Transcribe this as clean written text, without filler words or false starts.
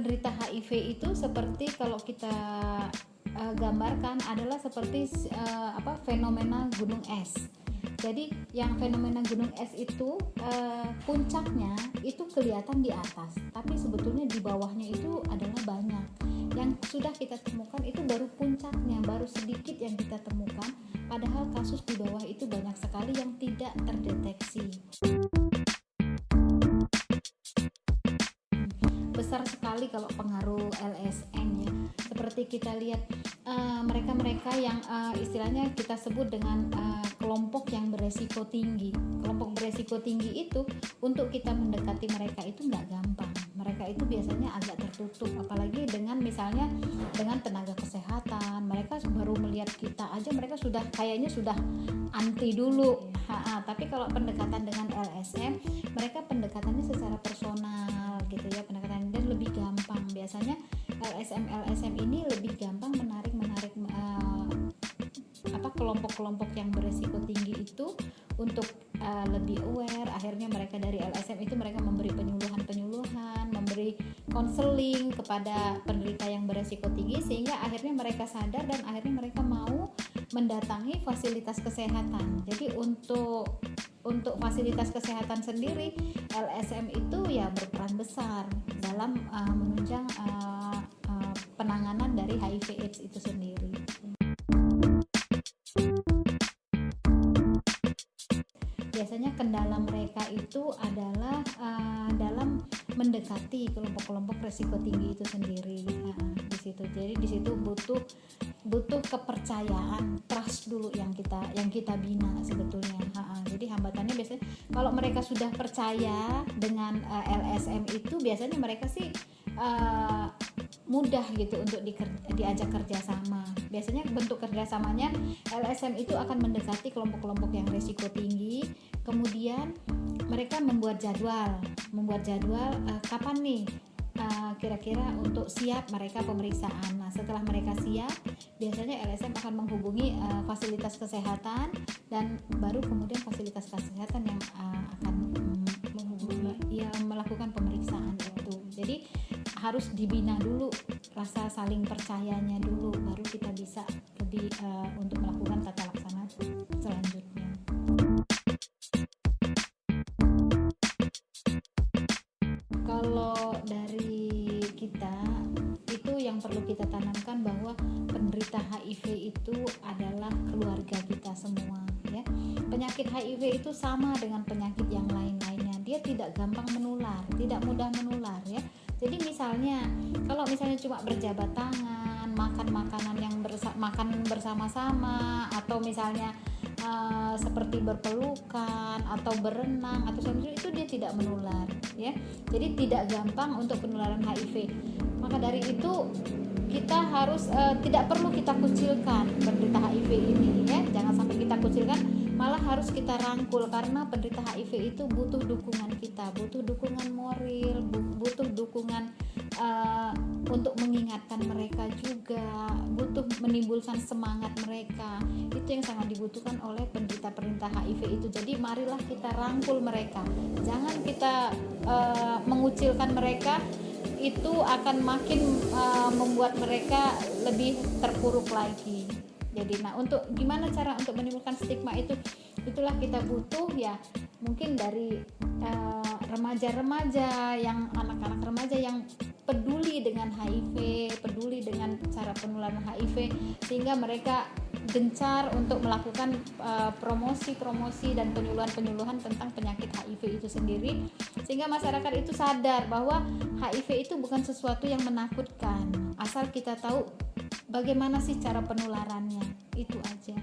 penderita HIV itu seperti kalau kita gambarkan adalah seperti fenomena gunung es. Jadi yang fenomena gunung es itu puncaknya itu kelihatan di atas, tapi sebetulnya di bawahnya itu adalah banyak. Yang sudah kita temukan itu baru puncaknya, baru sedikit yang kita temukan, padahal kasus di bawah itu banyak sekali yang tidak terdeteksi. Besar sekali kalau pengaruh LSM ya. Seperti kita lihat mereka-mereka yang istilahnya kita sebut dengan kelompok yang beresiko tinggi. Kelompok beresiko tinggi itu untuk kita mendekati mereka itu nggak gampang. Mereka itu biasanya agak tertutup, apalagi dengan misalnya dengan tenaga kesehatan. Mereka baru melihat kita aja mereka kayaknya sudah anti dulu. Tapi kalau pendekatan dengan LSM, mereka pendekatannya secara personal gitu ya, pendekatan dan lebih gampang. Biasanya LSM ini lebih gampang menarik kelompok-kelompok yang beresiko tinggi itu untuk lebih aware. Akhirnya mereka dari LSM itu mereka memberi penyuluhan, memberi konseling kepada penderita yang beresiko tinggi, sehingga akhirnya mereka sadar dan akhirnya mereka mau mendatangi fasilitas kesehatan. Jadi untuk fasilitas kesehatan sendiri, LSM itu ya berperan besar dalam menunjang penanganan dari HIV/AIDS itu sendiri. Biasanya kendala mereka itu adalah dalam mendekati kelompok-kelompok resiko tinggi itu sendiri. Di situ. Jadi di situ butuh kepercayaan, trust dulu yang kita bina sebetulnya. Jadi hambatannya biasanya kalau mereka sudah percaya dengan LSM itu, biasanya mereka sih mudah gitu untuk diajak kerjasama. Biasanya bentuk kerjasamanya LSM itu akan mendekati kelompok-kelompok yang risiko tinggi, kemudian mereka membuat jadwal kapan nih kira-kira untuk siap mereka pemeriksaan. Nah, setelah mereka siap, biasanya LSM akan menghubungi fasilitas kesehatan, dan baru kemudian fasilitas kesehatan yang akan melakukan pemeriksaan itu. Jadi harus dibina dulu rasa saling percayanya dulu, baru kita bisa lebih untuk melakukan tata laksana selanjutnya. Kalau dari kita itu yang perlu kita tanamkan bahwa penderita HIV itu adalah keluarga kita semua ya. Penyakit HIV itu sama dengan penyakit yang lain-lainnya, dia tidak gampang menular, tidak mudah menular ya. Jadi misalnya kalau misalnya cuma berjabat tangan, makan makanan yang makan bersama-sama, atau misalnya seperti berpelukan atau berenang atau semacam itu, dia tidak menular ya. Jadi tidak gampang untuk penularan HIV. Maka dari itu kita harus tidak perlu kita kucilkan penderita HIV ini ya. Jangan sampai kita kucilkan, malah harus kita rangkul, karena penderita HIV itu butuh dukungan kita, butuh dukungan moral, butuh dukungan untuk mengingatkan mereka juga, butuh menimbulkan semangat mereka. Itu yang sangat dibutuhkan oleh penderita HIV itu. Jadi marilah kita rangkul mereka, jangan kita mengucilkan mereka, itu akan makin membuat mereka lebih terpuruk lagi. Jadi untuk gimana cara untuk menimbulkan stigma itu, itulah kita butuh ya, mungkin dari remaja-remaja, yang anak-anak remaja yang peduli dengan HIV, peduli dengan cara penularan HIV, sehingga mereka gencar untuk melakukan promosi dan penyuluhan tentang penyakit HIV itu sendiri, sehingga masyarakat itu sadar bahwa HIV itu bukan sesuatu yang menakutkan, asal kita tahu bagaimana sih cara penularannya. Itu aja.